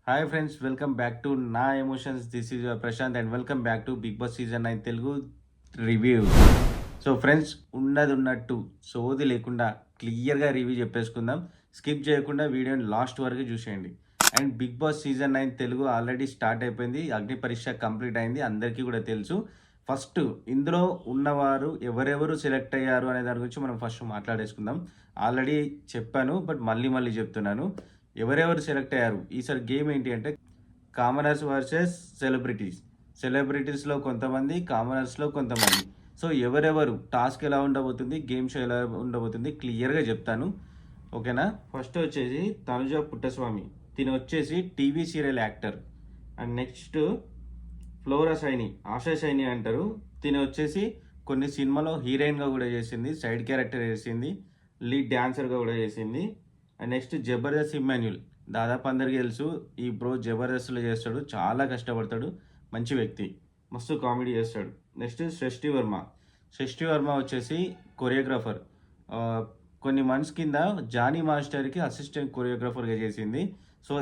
Hi friends, welcome back to నా emotions. This is your Prashanth and welcome back to Bigg Boss season 9 Telugu review. So friends, ఉన్నది ఉన్నట్టు సోది లేకుండా క్లియర్గా review చెప్పేసుకుందాం. Skip చేయకుండా వీడియోని లాస్ట్ వరకు చూసేయండి. And Bigg Boss season 9 Telugu already start అయిపోయింది. అగ్ని పరీక్ష కంప్లీట్ అయింది, అందరికీ కూడా తెలుసు. ఫస్ట్ ఇందులో ఉన్నవారు ఎవరెవరు సెలెక్ట్ అయ్యారు అనే దాని గురించి మనం ఫస్ట్ మాట్లాడేసుకుందాం. ఆల్రెడీ చెప్పాను, బట్ మళ్ళీ చెప్తున్నాను. ఎవరెవరు సెలెక్ట్ అయ్యారు. ఈసారి గేమ్ ఏంటి అంటే కామనర్స్ వర్సెస్ సెలబ్రిటీస్. సెలబ్రిటీస్లో కొంతమంది, కామనర్స్లో కొంతమంది. సో ఎవరెవరు, టాస్క్ ఎలా ఉండబోతుంది, గేమ్ షో ఎలా ఉండబోతుంది క్లియర్గా చెప్తాను. ఓకేనా. ఫస్ట్ వచ్చేసి తనుజ పుట్టస్వామి. తిను వచ్చేసి TV serial actor. And next Flora Saini, Asha Saini అంటారు. తిను వచ్చేసి కొన్ని సినిమాలో హీరోయిన్గా కూడా చేసింది, సైడ్ క్యారెక్టర్ చేసింది, లీడ్ డాన్సర్గా కూడా చేసింది. And next Jabardasth Emmanuel. దాదాపు అందరికీ తెలుసు, ఈ బ్రో జబర్దస్త్లో చేస్తాడు, చాలా కష్టపడతాడు, మంచి వ్యక్తి, మస్తు కామెడీ చేస్తాడు. నెక్స్ట్ సృష్టి వర్మ వచ్చేసి కొరియోగ్రాఫర్. కొన్ని మంత్స్ కింద జానీ మాస్టర్కి అసిస్టెంట్ కొరియోగ్రాఫర్గా చేసింది. సో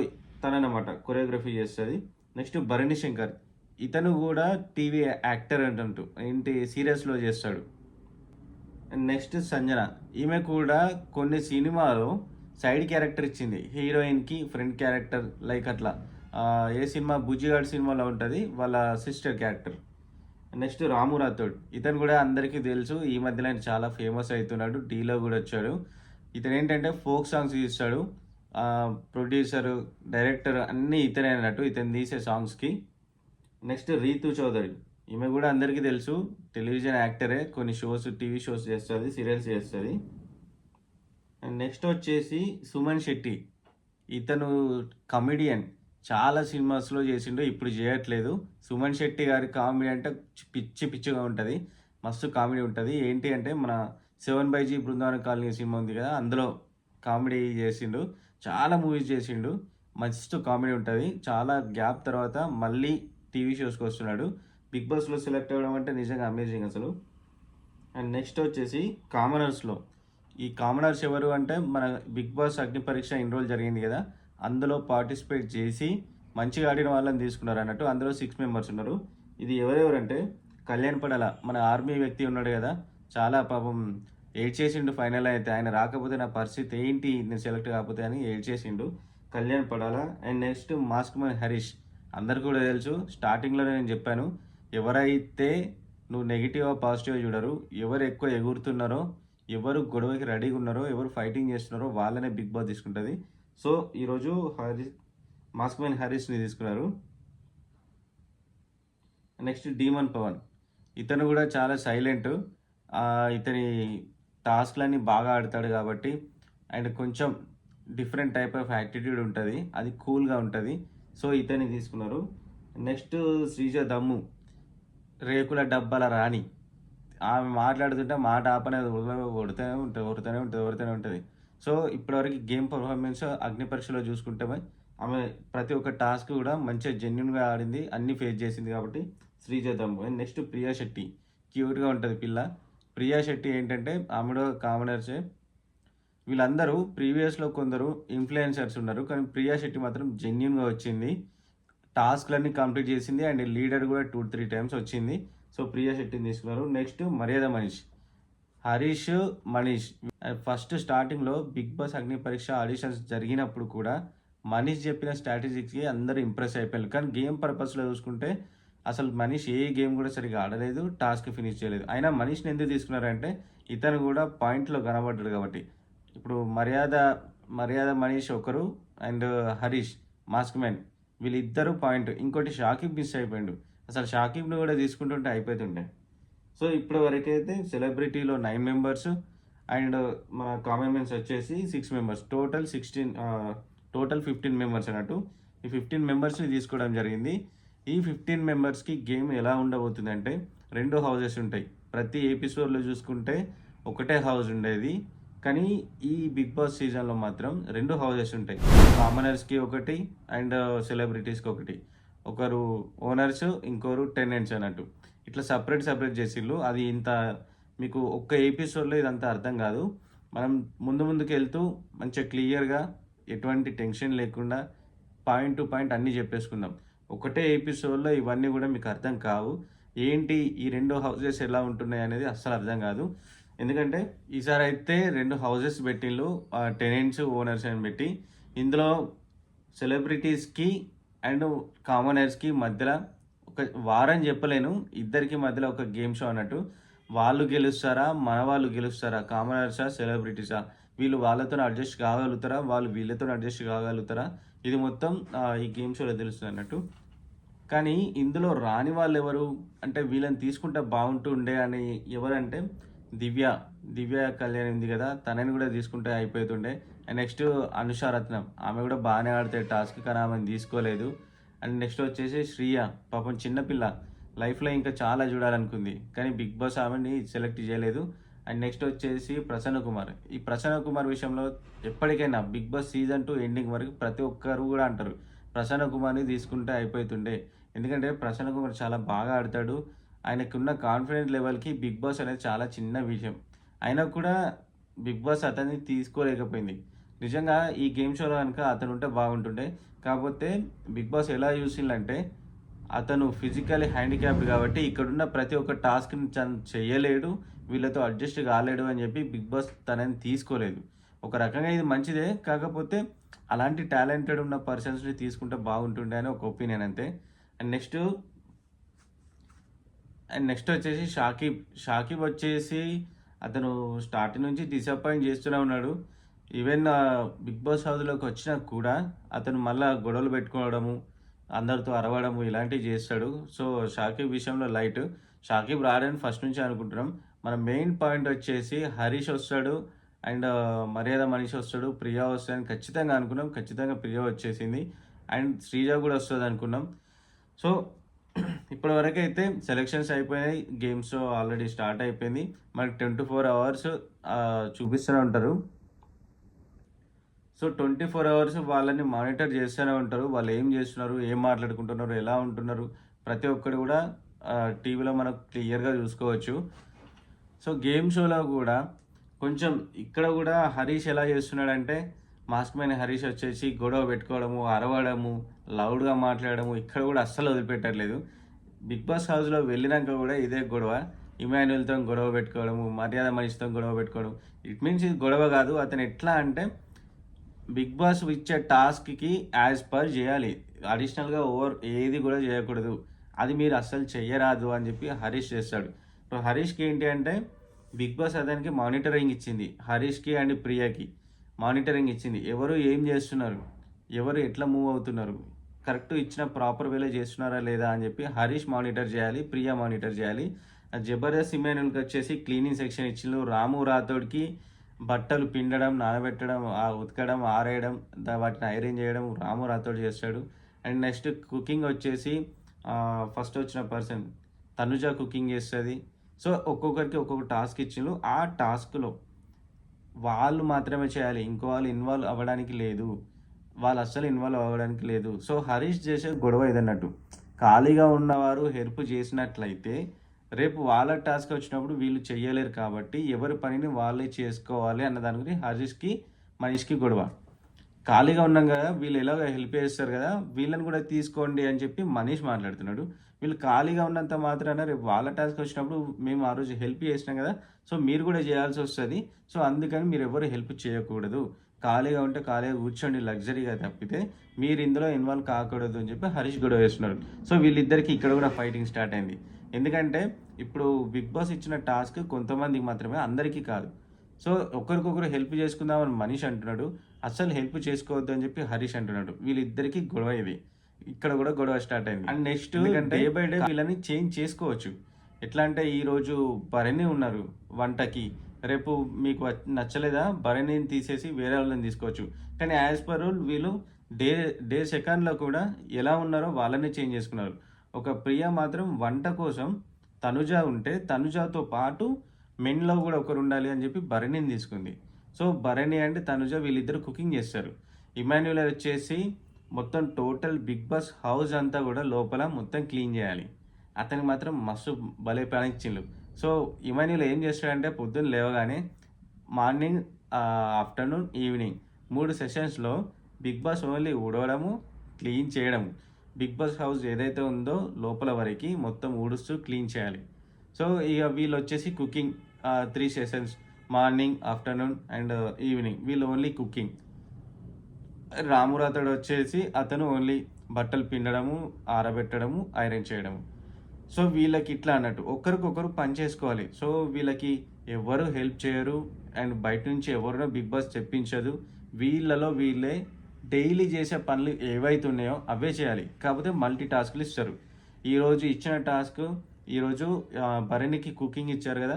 తననమాట కొరియోగ్రఫీ చేస్తుంది. నెక్స్ట్ భరణి శంకర్, ఇతను కూడా టీవీ యాక్టర్ అంటూ ఏంటి సీరియల్స్లో చేస్తాడు. నెక్స్ట్ సంజన, ఈమె కూడా కొన్ని సినిమాలో సైడ్ క్యారెక్టర్ ఇచ్చింది, హీరోయిన్కి ఫ్రెండ్ క్యారెక్టర్, లైక్ అట్లా. ఏ సినిమా, బుజ్జిగాడ్ సినిమాలో ఉంటుంది, వాళ్ళ సిస్టర్ క్యారెక్టర్. నెక్స్ట్ రాము రాథోడ్, ఇతను కూడా అందరికీ తెలుసు, ఈ మధ్యలో ఆయన చాలా ఫేమస్ అవుతున్నాడు, టీలో కూడా వచ్చాడు. ఇతను ఏంటంటే ఫోక్ సాంగ్స్ తీస్తాడు, ప్రొడ్యూసరు, డైరెక్టర్ అన్నీ ఇతనే అన్నట్టు, ఇతను తీసే సాంగ్స్కి. నెక్స్ట్ రీతు చౌదరి, ఈమె కూడా అందరికీ తెలుసు, టెలివిజన్ యాక్టరే, కొన్ని షోస్, టీవీ షోస్ చేస్తుంది, సీరియల్స్ చేస్తుంది. అండ్ నెక్స్ట్ వచ్చేసి సుమన్ శెట్టి, ఇతను కమెడియన్, చాలా సినిమాస్లో చేసిండు, ఇప్పుడు చేయట్లేదు. సుమన్ శెట్టి గారి కామెడీ అంటే పిచ్చిగా ఉంటుంది, మస్తు కామెడీ ఉంటుంది. ఏంటి అంటే మన 7/G బృందావన కాలనీ సినిమా ఉంది కదా, అందులో కామెడీ చేసిండు, చాలా మూవీస్ చేసిండు, మస్తు కామెడీ ఉంటుంది. చాలా గ్యాప్ తర్వాత మళ్ళీ టీవీ షోస్కి వస్తున్నాడు. బిగ్ బాస్లో సెలెక్ట్ అవ్వడం అంటే నిజంగా అమేజింగ్ అసలు. అండ్ నెక్స్ట్ వచ్చేసి కామనర్స్లో, ఈ కామనర్స్ ఎవరు అంటే మన బిగ్ బాస్ అగ్ని పరీక్ష ఇన్ని రోజులు జరిగింది కదా, అందులో పార్టిసిపేట్ చేసి మంచిగా ఆడిన వాళ్ళని తీసుకున్నారు అన్నట్టు. అందులో 6 మెంబర్స్ ఉన్నారు. ఇది ఎవరెవరంటే కళ్యాణ్ పడాల, మన ఆర్మీ వ్యక్తి ఉన్నాడు కదా, చాలా పాపం ఏడ్ చేసిండు. ఫైనల్ అయితే ఆయన రాకపోతే నా పరిస్థితి ఏంటి, నేను సెలెక్ట్ కాకపోతే అని ఏడ్ చేసిండు Kalyan Padala. And next mask man Harish, అందరికి కూడా తెలుసు, స్టార్టింగ్లో నేను చెప్పాను, ఎవరైతే నువ్వు నెగిటివ్ పాజిటివ్ చూడరు, ఎవరు ఎక్కువ ఎగురుతున్నారో, ఎవరు గొడవకి రెడీగా ఉన్నారో, ఎవరు ఫైటింగ్ చేస్తున్నారో వాళ్ళనే బిగ్ బాస్ తీసుకుంటుంది. సో ఈరోజు మాస్క్ మ్యాన్ హరీష్ని తీసుకున్నారు. నెక్స్ట్ డీమన్ పవన్, ఇతను కూడా చాలా సైలెంట్, ఇతని టాస్క్లన్నీ బాగా ఆడతాడు కాబట్టి, అండ్ కొంచెం డిఫరెంట్ టైప్ ఆఫ్ యాటిట్యూడ్ ఉంటుంది, అది కూల్గా ఉంటుంది. సో ఇతన్ని తీసుకున్నారు. నెక్స్ట్ శ్రీజ దమ్ము, రేకుల డబ్బాల రాణి. ఆమె మాట్లాడుతుంటే మాట ఆపనేది, కొడుతూనే ఉంటుంది. సో ఇప్పటివరకు గేమ్ పర్ఫార్మెన్స్ అగ్ని పరీక్షలో చూసుకుంటే ఆమె ప్రతి ఒక్క టాస్క్ కూడా మంచిగా జెన్యున్గా ఆడింది, అన్ని ఫేస్ చేసింది కాబట్టి శ్రీజ దమ్ము. అండ్ నెక్స్ట్ ప్రియా శెట్టి, క్యూట్గా ఉంటుంది పిల్ల. ప్రియా శెట్టి ఏంటంటే ఆమెలో కామనర్సే. వీళ్ళందరూ ప్రీవియస్లో కొందరు ఇన్ఫ్లుయెన్సర్స్ ఉన్నారు, కానీ ప్రియా శెట్టి మాత్రం జెన్యున్గా వచ్చింది, టాస్క్లన్నీ కంప్లీట్ చేసింది, అండ్ లీడర్ కూడా 2-3 టైమ్స్ వచ్చింది. సో ప్రియా శెట్టిని తీసుకున్నారు. నెక్స్ట్ మర్యాద మనీష్, హరీష్, మనీష్. ఫస్ట్ స్టార్టింగ్లో బిగ్ బాస్ అగ్ని పరీక్ష ఆడిషన్స్ జరిగినప్పుడు కూడా మనీష్ చెప్పిన స్ట్రాటజీకి అందరూ ఇంప్రెస్ అయిపోయారు. కానీ గేమ్ పర్పస్లో చూసుకుంటే అసలు మనీష్ ఏ గేమ్ కూడా సరిగా ఆడలేదు, టాస్క్ ఫినిష్ చేయలేదు. అయినా మనీష్ని ఎందుకు తీసుకున్నారంటే ఇతను కూడా పాయింట్లో కనబడ్డాడు కాబట్టి. ఇప్పుడు మర్యాద మనీష్ ఒకరు, అండ్ హరీష్ మాస్క్ మ్యాన్, వీళ్ళిద్దరూ పాయింట్. ఇంకోటి షాకిబ్ మిస్ అయిపోయాడు, అసలు షాకిబ్ను కూడా తీసుకుంటుంటే అయిపోతుండే. సో ఇప్పటి వరకైతే సెలబ్రిటీలో 9 మెంబర్స్, అండ్ మన కామన్ మెన్స్ వచ్చేసి 6 మెంబర్స్, టోటల్ 15 మెంబర్స్ అన్నట్టు. ఈ 15 మెంబర్స్ని తీసుకోవడం జరిగింది. ఈ 15 మెంబర్స్కి గేమ్ ఎలా ఉండబోతుందంటే 2 హౌజెస్ ఉంటాయి. ప్రతి ఎపిసోడ్లో చూసుకుంటే ఒకటే హౌస్ ఉండేది, కానీ ఈ బిగ్ బాస్ సీజన్లో మాత్రం 2 హౌజెస్ ఉంటాయి. కామనర్స్కి ఒకటి, అండ్ సెలబ్రిటీస్కి ఒకటి. ఒకరు ఓనర్స్, ఇంకోరు టెనెంట్స్ అన్నట్టు. ఇట్లా సపరేట్ చేసిళ్ళు. అది ఇంత మీకు ఒక్క ఎపిసోడ్లో ఇదంతా అర్థం కాదు. మనం ముందుకు వెళ్తూ మంచిగా క్లియర్గా, ఎటువంటి టెన్షన్ లేకుండా పాయింట్ టు పాయింట్ అన్నీ చెప్పేసుకుందాం. ఒకటే ఎపిసోడ్‌లో ఇవన్నీ కూడా మీకు అర్థం కావు. ఏంటి ఈ 2 హౌసెస్ ఎలా ఉంటున్నాయి అనేది అస్సలు అర్థం కాదు. ఎందుకంటే ఈసారైతే 2 హౌసెస్ పెట్టిండ్రు. టెనెంట్స్, ఓనర్స్ అని పెట్టి. ఇందులో సెలబ్రిటీస్‌కి అండ్ కామనర్స్‌కి మధ్యలో ఒక వారని చెప్పలేను. ఇద్దరికి మధ్యలో ఒక గేమ్ షో అన్నట్టు. వాళ్ళు గెలుస్తారా? మన వాళ్ళు గెలుస్తారా? కామనర్సా? సెలబ్రిటీసా? వీళ్ళు వాళ్ళతోని అడ్జస్ట్ కాగలుగుతారా? వాళ్ళు వీళ్ళతోని అడ్జస్ట్ కాగలుగుతారా? ఇది మొత్తం ఈ గేమ్ షోలో తెలుస్తదన్నట్టు. కానీ ఇందులో రాని వాళ్ళెవరు? అంటే వీళ్ళని తీసుకుంటే బావుంటుండే అని ఎవరంటే దివ్య. దివ్య కళ్యాణ్ ఉంది గదా! తనని గూడా తీసుకుంటే అయిపోతుండే. అండ్ నెక్స్ట్ అనుషా రత్నం. ఆమె గూడా బానే ఆడుతది టాస్క్. కానీ ఆమెను తీసుకోలేదు. అండ్ నెక్స్ట్ వచ్చేసి శ్రియ. పాపం చిన్న పిల్ల. లైఫ్‌లో ఇంకా చాలా చూడాలనుకుంది. కానీ బిగ్ బాస్ ఆమెని సెలెక్ట్ చేయలేదు. అండ్ నెక్స్ట్ వచ్చేసి ప్రసన్న కుమార్. ఈ ప్రసన్న కుమార్ విషయంలో ఎప్పటికైనా బిగ్ బాస్ సీజన్ 2 ఎండింగ్ వరకు ప్రతి ఒక్కరు గూడా అంటారు. ప్రసన్న కుమార్‌ని తీసుకుంటే అయిపోతుండే. ఎందుకంటే ప్రసన్న కుమార్ చాలా బాగా ఆడతాడు. ఆయనకున్న కాన్ఫిడెన్స్ లెవెల్‌కి బిగ్ బాస్ అనేది చాలా చిన్న విషయం. అయినా కూడా బిగ్ బాస్ అతన్ని తీసుకోలేకపోయింది. నిజంగా ఈ గేమ్ షోలో గనుక అతనుంటే బాగుంటుండే. కాకపోతే బిగ్ బాస్ ఎలా చూసిండ్లంటే అతను ఫిజికల్లీ హ్యాండిక్యాప్డ్ కాబట్టి ఇక్కడున్న ప్రతి ఒక్క టాస్క్‌ని తను చెయ్యలేడు. వీళ్ళతో అడ్జస్ట్ కాలేడు అని చెప్పి బిగ్ బాస్ తనని తీసుకోలేదు. ఒక రకంగా ఇది మంచిదే. కాకపోతే అలాంటి టాలెంటెడ్ ఉన్న పర్సన్స్‌ని తీసుకుంటే బాగుంటుండే అని ఒక ఒపీనియన్ అంతే. అండ్ నెక్స్ట్ వచ్చేసి షాకీబ్. షాకీబ్ వచ్చేసి అతను స్టార్టింగ్ నుంచి డిసప్పాయింట్ చేస్తూనే ఉన్నాడు. ఈవెన్ బిగ్ బాస్ హౌస్‌లోకి వచ్చినా కూడా అతను మళ్ళా గొడవలు పెట్టుకోవడము, అందరితో అరవడము ఇలాంటివి చేస్తాడు. సో, షాకీబ్ విషయంలో లైట్. షాకీబ్ రాడని ఫస్ట్ నుంచి అనుకుంటున్నాం. మన మెయిన్ పాయింట్ వచ్చేసి హరీష్ వస్తాడు. అండ్ మర్యాద మనీష్ వస్తాడు. ప్రియా వస్తదని ఖచ్చితంగా అనుకున్నాం. ఖచ్చితంగా ప్రియా వచ్చేసింది. అండ్ శ్రీజ కూడా వస్తదనుకున్నాం. సో, ఇప్పటివరకైతే సెలక్షన్స్ అయిపోయినాయి. గేమ్స్ ఆల్రెడీ స్టార్ట్ అయిపోయింది. మనకి 24 అవర్స్ చూపిస్తూనే ఉంటారు. సో, 24 అవర్స్ వాళ్ళని మానిటర్ చేస్తూనే ఉంటారు. వాళ్ళు ఏం చేస్తున్నారు? ఏం మాట్లాడుకుంటున్నారు? ఎలా ఉంటున్నారు? ప్రతి ఒక్కటి కూడా టీవీలో మనకు క్లియర్‌గా చూసుకోవచ్చు. సో, గేమ్ షోలో కూడా కొంచెం ఇక్కడ కూడా హరీష్ ఎలా చేస్తున్నాడంటే మాస్క్ మ్యాన్ హరీష్ వచ్చేసి గొడవ పెట్టుకోవడము, అరవడము, లౌడ్‌గా మాట్లాడడము ఇక్కడ కూడా అస్సలు వదిలిపెట్టట్లేదు. బిగ్ బాస్ హౌస్‌లో వెళ్ళినాక కూడా ఇదే గొడవ. ఇమాన్యుయల్‌తో గొడవ పెట్టుకోవడము, మర్యాద మనీష్‌తో గొడవ పెట్టుకోవడం. ఇట్ మీన్స్ ఇది గొడవ కాదు. అతను ఎట్లా అంటే బిగ్ బాస్ ఇచ్చే టాస్క్‌కి యాజ్ పర్ చేయాలి. అడిషనల్‌గా ఓవర్ ఏది కూడా చేయకూడదు. అది మీరు అస్సలు చెయ్యరాదు అని చెప్పి హరీష్ చేస్తాడు. సో, హరీష్‌కి ఏంటి అంటే బిగ్ బాస్ అతనికి మానిటరింగ్ ఇచ్చింది. హరీష్‌కి అండ్ ప్రియకి మానిటరింగ్ ఇచ్చింది. ఎవరు ఏం చేస్తున్నారు? ఎవరు ఎట్లా మూవ్ అవుతున్నారు? కరెక్ట్ ఇచ్చిన ప్రాపర్ వేలో చేస్తున్నారా లేదా అని చెప్పి హరీష్ మానిటర్ చేయాలి. ప్రియా మానిటర్ చేయాలి. జబర్దస్త్ ఇమాన్యుయల్‌కి వచ్చేసి క్లీనింగ్ సెక్షన్ ఇచ్చిండ్రు. రాము రాథోడ్‌కి బట్టలు పిండడం, నానబెట్టడం, ఉతకడం, ఆరేయడం, వాటిని ఐరన్ చేయడం రాము రాథోడ్ చేస్తాడు. అండ్ నెక్స్ట్ కుకింగ్ వచ్చేసి ఫస్ట్ వచ్చిన పర్సన్ తనుజ కుకింగ్ చేస్తది. సో, ఒక్కొక్కరికి ఒక్కొక్క టాస్క్ ఇచ్చిండ్రు. ఆ టాస్క్‌లో వాళ్ళు మాత్రమే చేయాలి. ఇంకో వాళ్ళు ఇన్వాల్వ్ అవ్వడానికి లేదు. వాళ్ళు అస్సలు ఇన్వాల్వ్ అవ్వడానికి లేదు. సో, హరీష్ చేసే గొడవ ఇదన్నట్టు. ఖాళీగా ఉన్నవారు హెల్ప్ చేసినట్లయితే రేపు వాళ్ళ టాస్క్ వచ్చినప్పుడు వీళ్ళు చెయ్యలేరు కాబట్టి ఎవరి పనిని వాళ్ళే చేసుకోవాలి అన్న దాని గురించి హరీష్‌కి, మనీష్‌కి గొడవ. ఖాళీగా ఉన్నాం కదా! వీళ్ళు ఎలాగో హెల్ప్ చేస్తారు కదా! వీళ్ళని కూడా తీసుకోండి అని చెప్పి మనీష్ మాట్లాడుతున్నాడు. వీళ్ళు ఖాళీగా ఉన్నంత మాత్రాన రేపు వాళ్ళ టాస్క్ వచ్చినప్పుడు మేము ఆ రోజు హెల్ప్ చేసినాం కదా! సో, మీరు కూడా చేయాల్సొస్తది. సో, అందుకని మీరెవ్వరు హెల్ప్ చేయకూడదు. ఖాళీగా ఉంటే ఖాళీగా కూర్చోండి లగ్జరీగా తప్పితే మీరు ఇందులో ఇన్వాల్వ్ కాకూడదు అని చెప్పి హరీష్ గొడవ చేస్తున్నారు. సో, వీళ్ళిద్దరికీ ఇక్కడ కూడా ఫైటింగ్ స్టార్ట్ అయింది. ఎందుకంటే ఇప్పుడు బిగ్ బాస్ ఇచ్చిన టాస్క్ కొంతమందికి మాత్రమే, అందరికీ కాదు. సో, ఒకరికొకరు హెల్ప్ చేసుకుందామని మనీష్ అంటున్నాడు. అస్సలు హెల్ప్ చేసుకోవద్దు అని చెప్పి హరీష్ అంటున్నాడు. వీళ్ళిద్దరికీ గొడవ ఇది. ఇక్కడ కూడా గొడవ స్టార్ట్ అయింది. And next day by day వీళ్ళని చేంజ్ చేసుకోవచ్చు. ఎట్లా అంటే ఈరోజు భరణి ఉన్నారు వంటకి. రేపు మీకు నచ్చలేదా భరణిని తీసేసి వేరే వాళ్ళని తీసుకోవచ్చు. కానీ యాజ్ పర్ రూల్ వీళ్ళు డే డే సెకండ్‌లో కూడా ఎలా ఉన్నారో వాళ్ళనే చేంజ్ చేసుకున్నారు. ఒక ప్రియ మాత్రం వంట కోసం తనుజ ఉంటే తనుజతో పాటు మెన్‌లో కూడా ఒకరుండాలి అని చెప్పి భరణిని తీసుకుంది. సో, భరణి అండ్ తనుజ వీళ్ళిద్దరు కుకింగ్ చేస్తారు. ఇమాన్యుయల్ వచ్చేసి మొత్తం టోటల్ బిగ్ బాస్ హౌస్ అంతా కూడా లోపల మొత్తం క్లీన్ చేయాలి. అతనికి మాత్రం మస్తు భలే పనిచ్చిండ్రు. సో, ఇమాన్యుయల్ ఏం చేస్తాడంటే పొద్దున్న లేవగానే మార్నింగ్, ఆఫ్టర్‌నూన్, ఈవినింగ్ 3 సెషన్స్‌లో బిగ్ బాస్ ఓన్లీ ఊడవడము, క్లీన్ చేయడం. బిగ్ బాస్ హౌస్ ఏదైతే ఉందో లోపల వరకు మొత్తం ఊడుస్తూ క్లీన్ చేయాలి. సో ఇక వీళ్ళు వచ్చేసి cooking 3 sessions morning, afternoon and evening వీళ్ళు ఓన్లీ కుకింగ్. రామురాతడు వచ్చేసి అతను ఓన్లీ బట్టలు పిండడము, ఆరబెట్టడము, ఐరన్ చేయడము. సో వీళ్ళకి ఇట్లా అన్నట్టు ఒకరికొకరు పని చేసుకోవాలి. సో వీళ్ళకి ఎవరు హెల్ప్ చేయరు అండ్ బయట నుంచి ఎవరినో బిగ్ బాస్ చెప్పించదు. వీళ్ళలో వీళ్ళే డైలీ చేసే పనులు ఏవైతే ఉన్నాయో అవే చేయాలి. కాకపోతే మల్టీ టాస్క్లు ఇస్తారు. ఈరోజు ఇచ్చిన టాస్క్ ఈరోజు భరణికి కుకింగ్ ఇచ్చారు కదా,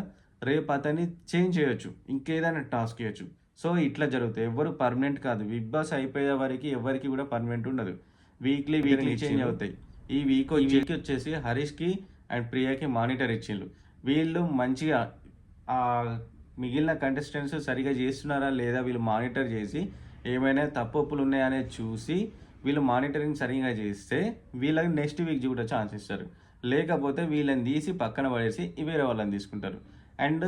రేపు అతన్ని చేంజ్ చేయొచ్చు, ఇంకేదైనా టాస్క్ ఇవ్వచ్చు. సో ఇట్లా జరుగుతాయి. ఎవరు పర్మనెంట్ కాదు. బిగ్ బాస్ అయిపోయే వరకు ఎవరికి కూడా పర్మనెంట్ ఉండదు. వీక్లీ చేంజ్ అవుతాయి. ఈ వీక్ వచ్చేసి హరీష్కి అండ్ ప్రియాకి మానిటర్ ఇచ్చిండ్రు. వీళ్ళు మంచిగా మిగిలిన కంటెస్టెంట్స్ సరిగా చేస్తున్నారా లేదా వీళ్ళు మానిటర్ చేసి ఏమైనా తప్పులు ఉన్నాయనేది చూసి వీళ్ళు మానిటరింగ్ సరిగా చేస్తే వీళ్ళకి నెక్స్ట్ వీక్ కూడా ఛాన్స్ ఇస్తారు. లేకపోతే వీళ్ళని తీసి పక్కన పడేసి వేరే వాళ్ళని తీసుకుంటారు. అండ్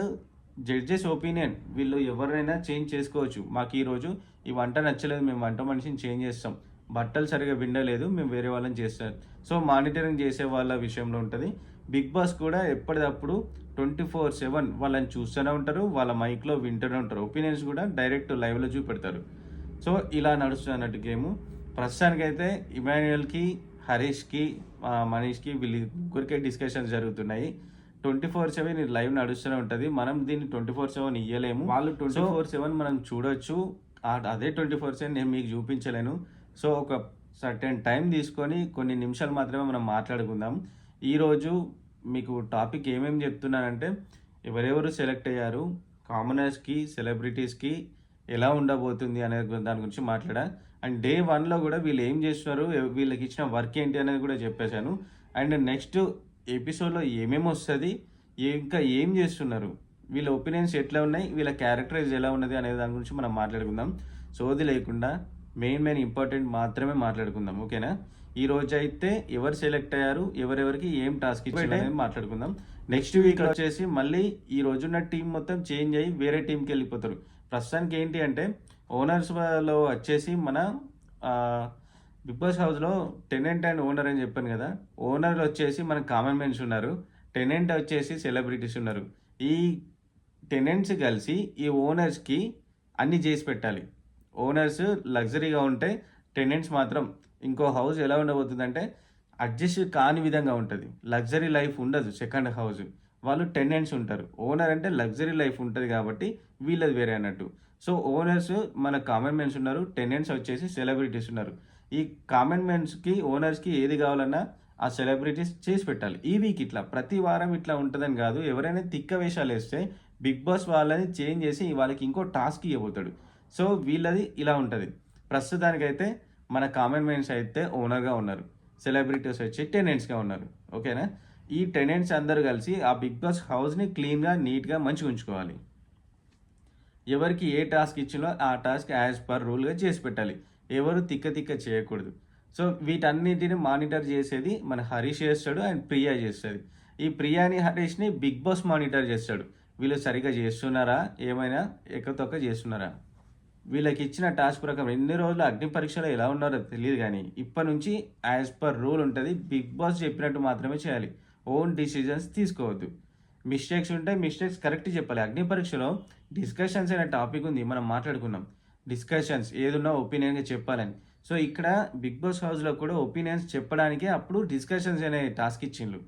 జడ్జెస్ ఒపీనియన్, వీళ్ళు ఎవరైనా చేంజ్ చేసుకోవచ్చు. మాకు ఈరోజు ఈ వంట నచ్చలేదు, మేము వంట మనిషిని చేంజ్ చేస్తాం, బట్టలు సరిగా విండలేదు, మేము వేరే వాళ్ళని చేస్తాం. సో మానిటరింగ్ చేసే వాళ్ళ విషయంలో ఉంటుంది. బిగ్ బాస్ కూడా ఎప్పటికప్పుడు 24/7 వాళ్ళని చూస్తూనే ఉంటారు, వాళ్ళ మైక్లో వింటూనే ఉంటారు. ఒపీనియన్స్ కూడా డైరెక్ట్ లైవ్లో చూపెడతారు. సో ఇలా నడుస్తుంది అన్నట్టు గేము. ప్రస్తుతానికైతే ఇమాన్యుయల్కి, హరీష్కి, మనీష్కి వీళ్ళు ముగ్గురికే డిస్కషన్స్ జరుగుతున్నాయి. 24/7 లైవ్ నడుస్తూనే ఉంటుంది. మనం దీన్ని 24/7 ఇయ్యలేము. వాళ్ళు 24/7 మనం చూడొచ్చు. అదే 24/7 నేను మీకు చూపించలేను. సో ఒక సర్టెన్ టైం తీసుకొని కొన్ని నిమిషాలు మాత్రమే మనం మాట్లాడుకుందాం. ఈరోజు మీకు టాపిక్ ఏమేమి చెప్తున్నానంటే ఎవరెవరు సెలెక్ట్ అయ్యారు, కామనర్స్కి, సెలబ్రిటీస్కి ఎలా ఉండబోతుంది అనే దాని గురించి మాట్లాడా. అండ్ డే 1లో కూడా వీళ్ళు ఏం చేస్తున్నారు, వీళ్ళకి ఇచ్చిన వర్క్ ఏంటి అనేది కూడా చెప్పేశాను. అండ్ నెక్స్ట్ ఎపిసోడ్లో ఏమేమి వస్తుంది, ఇంకా ఏం చేస్తున్నారు, వీళ్ళ ఒపీనియన్స్ ఎట్లా ఉన్నాయి, వీళ్ళ క్యారెక్టరైజ్ ఎలా ఉన్నది అనే దాని గురించి మనం మాట్లాడుకుందాం. సోది లేకుండా మెయిన్ ఇంపార్టెంట్ మాత్రమే మాట్లాడుకుందాం. ఓకేనా? ఈ రోజు అయితే ఎవరు సెలెక్ట్ అయ్యారు, ఎవరెవరికి ఏం టాస్క్ ఇచ్చారు మాట్లాడుకుందాం. నెక్స్ట్ వీక్ వచ్చేసి మళ్ళీ ఈ రోజున్న టీం మొత్తం చేంజ్ అయ్యి వేరే టీంకి వెళ్ళిపోతారు. ప్రస్తుతానికి ఏంటి అంటే ఓనర్స్లో వచ్చేసి మన బిగ్ బాస్ హౌస్లో టెనెంట్ అండ్ ఓనర్ అని చెప్పాను కదా. ఓనర్ వచ్చేసి మన కామన్ మెన్స్ ఉన్నారు, టెనెంట్ వచ్చేసి సెలబ్రిటీస్ ఉన్నారు. ఈ టెనెంట్స్ కలిసి ఈ ఓనర్స్కి అన్నీ చేసి పెట్టాలి. ఓనర్స్ లగ్జరీగా ఉంటే టెనెంట్స్ మాత్రం ఇంకో హౌస్ ఎలా ఉండబోతుందంటే అడ్జస్ట్ కాని విధంగా ఉంటుంది. లగ్జరీ లైఫ్ ఉండదు సెకండ్ హౌస్. వాళ్ళు టెనెంట్స్ ఉంటారు. ఓనర్ అంటే లగ్జరీ లైఫ్ ఉంటుంది కాబట్టి వీళ్ళది వేరే అన్నట్టు. సో ఓనర్స్ మన కామన్ మెన్స్ ఉన్నారు, టెనెంట్స్ వచ్చేసి సెలబ్రిటీస్ ఉన్నారు. ఈ కామన్ మెన్స్కి, ఓనర్స్కి ఏది కావాలన్నా ఆ సెలబ్రిటీస్ చేసి పెట్టాలి. ఈ వీక్ ఇట్లా ప్రతి వారం ఇట్లా ఉంటుందని కాదు. ఎవరైనా తిక్క వేషాలు వేస్తే బిగ్ బాస్ వాళ్ళని చేంజ్ చేసి వాళ్ళకి ఇంకో టాస్క్ ఇవ్వబోతాడు. సో వీళ్ళది ఇలా ఉంటుంది. ప్రస్తుతానికైతే మన కామన్ మెన్స్ అయితే ఓనర్గా ఉన్నారు, సెలబ్రిటీస్ వచ్చి టెనెంట్స్గా ఉన్నారు. ఓకేనా? ఈ టెనెంట్స్ అందరూ కలిసి ఆ బిగ్ బాస్ హౌస్ని క్లీన్గా, నీట్గా, మంచిగా ఉంచుకోవాలి. ఎవరికి ఏ టాస్క్ ఇచ్చినో ఆ టాస్క్ యాజ్ పర్ రూల్గా చేసి పెట్టాలి. ఎవరు తిక్క చేయకూడదు. సో వీటన్నిటిని మానిటర్ చేసేది మన హరీష్ చేస్తాడు అండ్ ప్రియా చేస్తుంది. ఈ ప్రియాని, హరీష్ని బిగ్ బాస్ మానిటర్ చేస్తాడు. వీళ్ళు సరిగ్గా చేస్తున్నారా, ఏమైనా ఎక్కతొక్క చేస్తున్నారా, వీళ్ళకి ఇచ్చిన టాస్క్ ప్రకారం ఎన్ని రోజులు అగ్ని పరీక్షలో ఎలా ఉన్నారో తెలియదు. కానీ ఇప్పటి నుంచి యాజ్ పర్ రూల్ ఉంటుంది. బిగ్ బాస్ చెప్పినట్టు మాత్రమే చేయాలి. ఓన్ డిసిజన్స్ తీసుకోవద్దు. మిస్టేక్స్ ఉంటే మిస్టేక్స్ కరెక్ట్ చెప్పాలి. అగ్ని పరీక్షలో డిస్కషన్స్ అనే టాపిక్ ఉంది, మనం మాట్లాడుకున్నాం. డిస్కషన్స్ ఏదున్నా ఒపీనియన్గా చెప్పాలని. సో ఇక్కడ బిగ్ బాస్ హౌస్లో కూడా ఒపీనియన్స్ చెప్పడానికి అప్పుడు డిస్కషన్స్ అనే టాస్క్ ఇచ్చిండ్రు.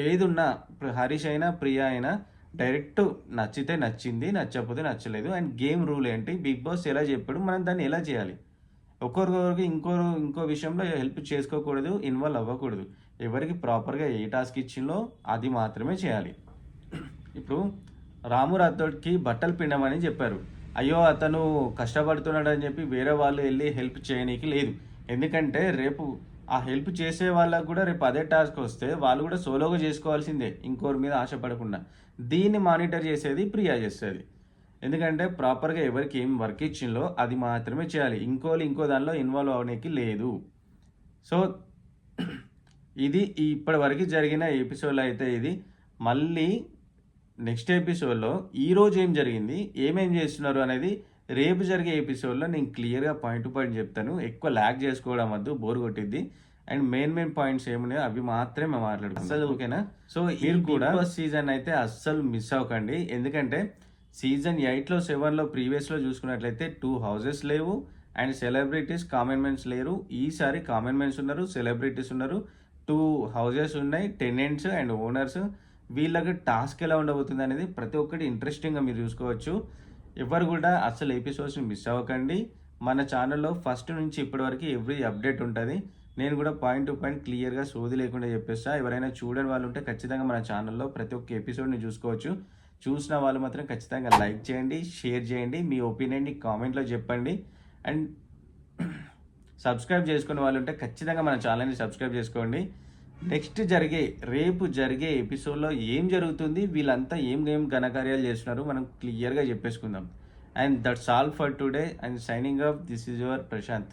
ఏదున్నా ఇప్పుడు హరీష్ అయినా, ప్రియా అయినా డైరెక్ట్ నచ్చితే నచ్చింది, నచ్చకపోతే నచ్చలేదు. అండ్ గేమ్ రూల్ ఏంటి, బిగ్ బాస్ ఎలా చెప్పాడు, మనం దాన్ని ఎలా చేయాలి. ఒకరికొకరికి ఇంకో విషయంలో హెల్ప్ చేసుకోకూడదు, ఇన్వాల్వ్ అవ్వకూడదు. ఎవరికి ప్రాపర్గా ఏ టాస్క్ ఇచ్చిందో అది మాత్రమే చేయాలి. ఇప్పుడు రాము రాథోడ్కి బట్టలు పిండమని చెప్పారు. అయ్యో అతను కష్టపడుతున్నాడు అని చెప్పి వేరే వాళ్ళు వెళ్ళి హెల్ప్ చేయనీకి లేదు. ఎందుకంటే రేపు ఆ హెల్ప్ చేసే వాళ్ళకు కూడా రేపు అదే టాస్క్ వస్తే వాళ్ళు కూడా సోలోగా చేసుకోవాల్సిందే, ఇంకోరి మీద ఆశపడకుండా. దీన్ని మానిటర్ చేసేది ప్రియా చేస్తుంది. ఎందుకంటే ప్రాపర్గా ఎవరికి ఏం వర్క్ ఇచ్చిందో అది మాత్రమే చేయాలి. ఇంకో దానిలో ఇన్వాల్వ్ అవడానికి లేదు. సో ఇది ఇప్పటి వరకు జరిగిన ఎపిసోడ్లో అయితే ఇది. మళ్ళీ నెక్స్ట్ ఎపిసోడ్లో ఈరోజు ఏం జరిగింది, ఏమేం చేస్తున్నారు అనేది రేపు జరిగే ఎపిసోడ్‌లో నేను క్లియర్‌గా పాయింట్ టు పాయింట్ చెప్తాను. ఎక్కువ లాగ్ చేసుకోవడం వద్దు, బోర్ కొట్టిద్ది. అండ్ మెయిన్ పాయింట్స్ ఏమున్నాయో అవి మాత్రమే మాట్లాడుకుందాం. అసలు ఓకేనా? సో మీరు కూడా బిగ్ బాస్ సీజన్ అయితే అస్సలు మిస్ అవ్వకండి. ఎందుకంటే సీజన్ 8లో, 7లో ప్రీవియస్‌లో చూసుకున్నట్లయితే 2 హౌసెస్ లేవు. అండ్ సెలబ్రిటీస్ కామన్ మెన్స్ లేరు. ఈసారి కామన్ మెన్స్ ఉన్నారు, సెలబ్రిటీస్ ఉన్నారు. 2 హౌసెస్ ఉన్నాయి. Tenants and owners. వీళ్ళకి టాస్క్ ఎలా ఉండబోతుంది అనేది ప్రతి ఒక్కటి ఇంట్రెస్టింగ్‌గా మీరు చూసుకోవచ్చు. ఎవరు కూడా అస్సలు ఎపిసోడ్స్‌ని మిస్ అవ్వకండి. మన ఛానల్‌లో ఫస్ట్ నుంచి ఇప్పటి వరకు ఎవ్రీ అప్డేట్ ఉంటది. నేను కూడా పాయింట్ టు పాయింట్ క్లియర్‌గా సోది లేకుండా చెప్పేస్తా. ఎవరైనా చూడని వాళ్ళు ఉంటే ఖచ్చితంగా మన ఛానల్‌లో ప్రతి ఒక్క ఎపిసోడ్‌ని చూసుకోవచ్చు. చూసిన వాళ్ళు మాత్రం ఖచ్చితంగా లైక్ చేయండి, షేర్ చేయండి, మీ ఒపీనియన్‌ని కామెంట్‌లో చెప్పండి. అండ్ సబ్స్క్రైబ్ చేసుకునే వాళ్ళు ఉంటే ఖచ్చితంగా మన ఛానల్‌ని సబ్స్క్రైబ్ చేసుకోండి. రేపు జరిగే ఎపిసోడ్‌లో ఏం జరుగుతుంది, వీళ్ళంతా ఏం ఘనకార్యాలు చేస్తున్నారు మనం క్లియర్‌గా చెప్పేసుకుందాం. And that's all for today. And signing off. This is your Prashanth.